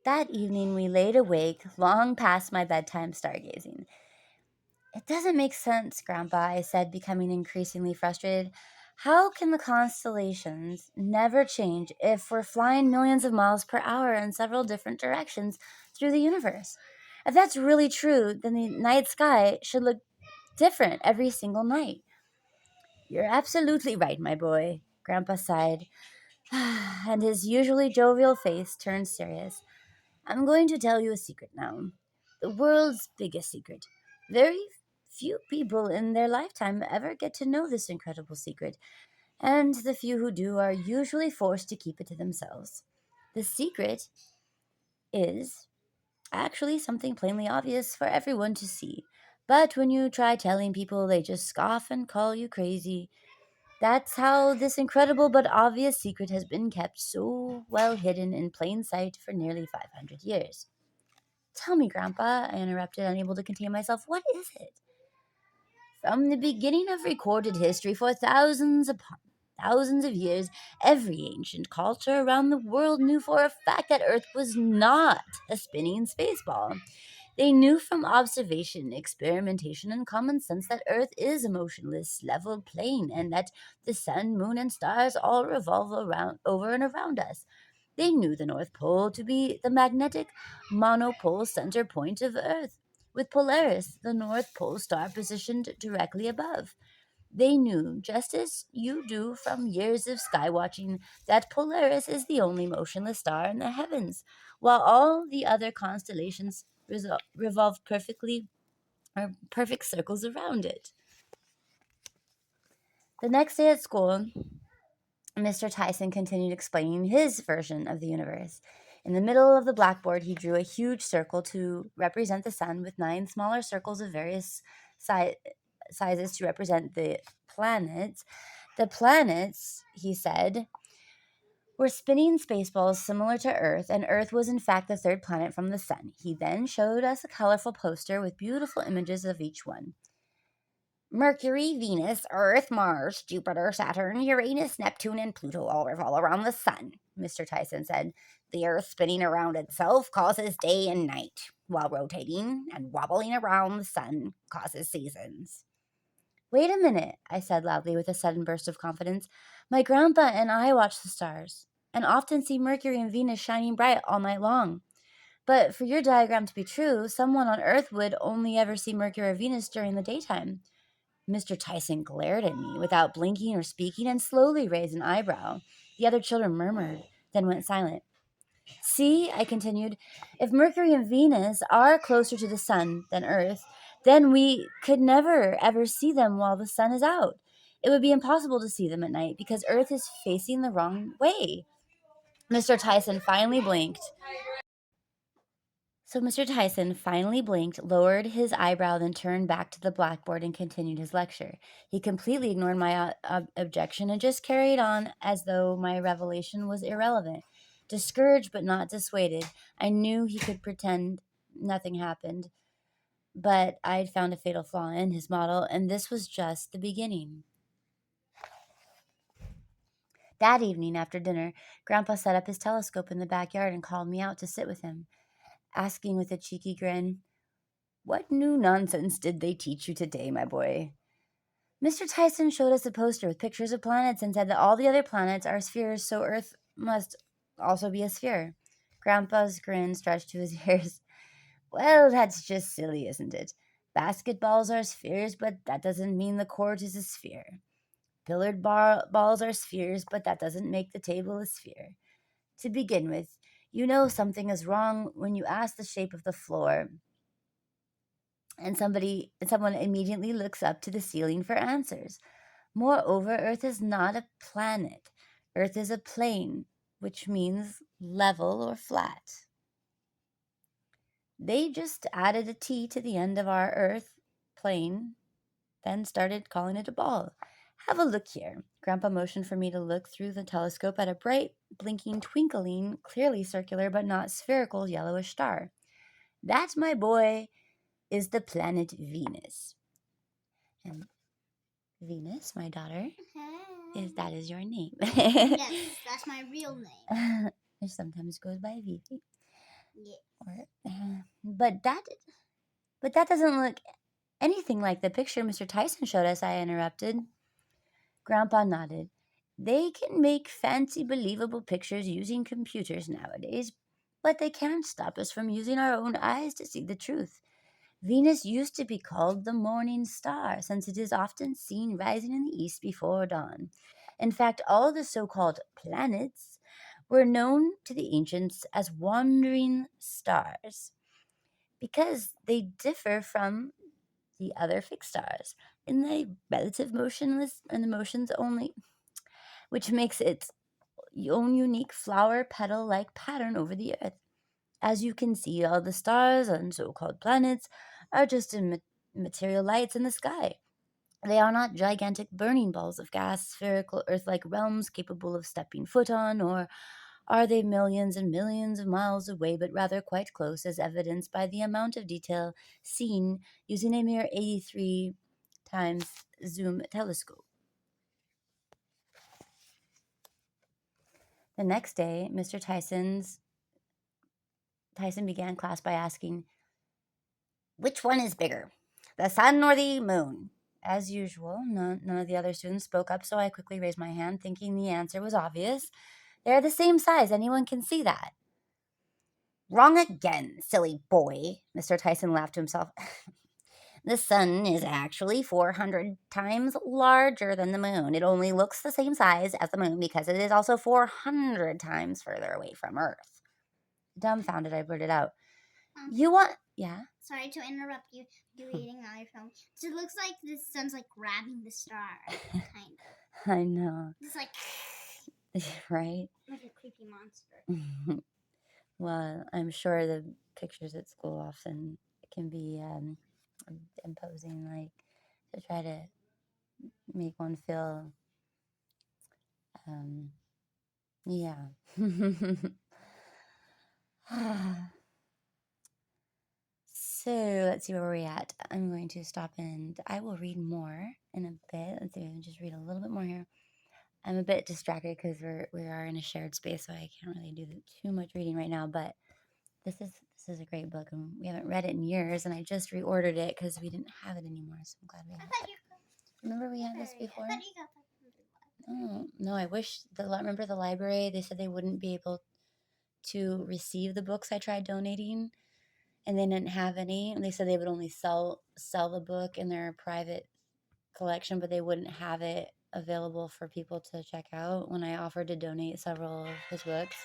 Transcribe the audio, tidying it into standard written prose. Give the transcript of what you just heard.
That evening, we laid awake long past my bedtime stargazing. It doesn't make sense, Grandpa, I said, becoming increasingly frustrated. How can the constellations never change if we're flying millions of miles per hour in several different directions through the universe? If that's really true, then the night sky should look different every single night. You're absolutely right, my boy, Grandpa sighed, and his usually jovial face turned serious. I'm going to tell you a secret now. The world's biggest secret. Very few people in their lifetime ever get to know this incredible secret, and the few who do are usually forced to keep it to themselves. The secret is actually something plainly obvious for everyone to see. But when you try telling people, they just scoff and call you crazy. That's how this incredible but obvious secret has been kept so well hidden in plain sight for nearly 500 years. Tell me, Grandpa, I interrupted, unable to contain myself. What is it? From the beginning of recorded history for thousands upon thousands of years, every ancient culture around the world knew for a fact that Earth was not a spinning space ball. They knew from observation, experimentation, and common sense that Earth is a motionless, level plane and that the sun, moon, and stars all revolve around over and around us. They knew the North Pole to be the magnetic monopole center point of Earth, with Polaris, the North Pole star, positioned directly above. They knew, just as you do from years of skywatching, that Polaris is the only motionless star in the heavens, while all the other constellations revolve perfectly or perfect circles around it. The next day at school, Mr. Tyson continued explaining his version of the universe. In the middle of the blackboard, he drew a huge circle to represent the sun, with nine smaller circles of various si- sizes to represent the planets. The planets, he said, were spinning spaceballs similar to Earth, and Earth was in fact the third planet from the sun. He then showed us a colorful poster with beautiful images of each one. Mercury, Venus, Earth, Mars, Jupiter, Saturn, Uranus, Neptune, and Pluto all revolve around the sun, Mr. Tyson said. The Earth spinning around itself causes day and night, while rotating and wobbling around the sun causes seasons. Wait a minute, I said loudly with a sudden burst of confidence. My grandpa and I watch the stars, and often see Mercury and Venus shining bright all night long. But for your diagram to be true, someone on Earth would only ever see Mercury or Venus during the daytime. Mr. Tyson glared at me without blinking or speaking and slowly raised an eyebrow. The other children murmured, then went silent. See, I continued, if Mercury and Venus are closer to the sun than Earth, then we could never ever see them while the sun is out. It would be impossible to see them at night because Earth is facing the wrong way. Mr. Tyson finally blinked. Mr. Tyson finally blinked, lowered his eyebrow, then turned back to the blackboard and continued his lecture. He completely ignored my objection and just carried on as though my revelation was irrelevant. Discouraged but not dissuaded, I knew he could pretend nothing happened, but I'd found a fatal flaw in his model, and this was just the beginning. That evening after dinner, Grandpa set up his telescope in the backyard and called me out to sit with him, asking with a cheeky grin, "What new nonsense did they teach you today, my boy?" Mr. Tyson showed us a poster with pictures of planets and said that all the other planets are spheres, so Earth must also be a sphere. Grandpa's grin stretched to his ears. Well, that's just silly, isn't it? Basketballs are spheres, but that doesn't mean the court is a sphere. Balls are spheres, but that doesn't make the table a sphere. To begin with, you know something is wrong when you ask the shape of the floor and someone immediately looks up to the ceiling for answers. Moreover, Earth is not a planet. Earth is a plane, which means level or flat. They just added a T to the end of our Earth plane, then started calling it a ball. Have a look here. Grandpa motioned for me to look through the telescope at a bright, blinking, twinkling, clearly circular but not spherical yellowish star. That, my boy, is the planet Venus. And Venus, my daughter, is that is your name. Yes, that's my real name. It sometimes goes by Vivi. But that doesn't look anything like the picture Mr. Tyson showed us, I interrupted. Grandpa nodded. They can make fancy, believable pictures using computers nowadays, but they can't stop us from using our own eyes to see the truth. Venus used to be called the morning star, since it is often seen rising in the east before dawn. In fact, all the so called planets were known to the ancients as wandering stars because they differ from the other fixed stars in the relative motionless and the motions only, which makes its own unique flower petal like pattern over the earth. As you can see, all the stars and so called planets are just material lights in the sky. They are not gigantic burning balls of gas, spherical Earth like realms capable of stepping foot on, or are they millions and millions of miles away, but rather quite close, as evidenced by the amount of detail seen using a mere 83 times zoom telescope. The next day, Mr. Tyson began class by asking, "Which one is bigger, the sun or the moon?" As usual, none of the other students spoke up, so I quickly raised my hand, thinking the answer was obvious. They're the same size, anyone can see that. "Wrong again, silly boy," Mr. Tyson laughed to himself. "The sun is actually 400 times larger than the moon. It only looks the same size as the moon because it is also 400 times further away from Earth." Dumbfounded, I blurted out, "You want..." Yeah? Sorry to interrupt you. You're reading on your phone. So it looks like the sun's like grabbing the star, kind of. I know. It's like Right? like a creepy monster. Well, I'm sure the pictures at school often can be imposing, like to try to make one feel, yeah. So let's see where we're at. I'm going to stop and I will read more in a bit. Let's see, I'll just read a little bit more here. I'm a bit distracted because we are in a shared space, so I can't really do too much reading right now. But this is a great book, and we haven't read it in years. And I just reordered it because we didn't have it anymore. So I'm glad we have it. Remember we had this before? I thought you got that from the library. Oh no, I wish remember the library. They said they wouldn't be able to receive the books I tried donating, and they didn't have any. And they said they would only sell the book in their private collection, but they wouldn't have it available for people to check out when I offered to donate several of his books.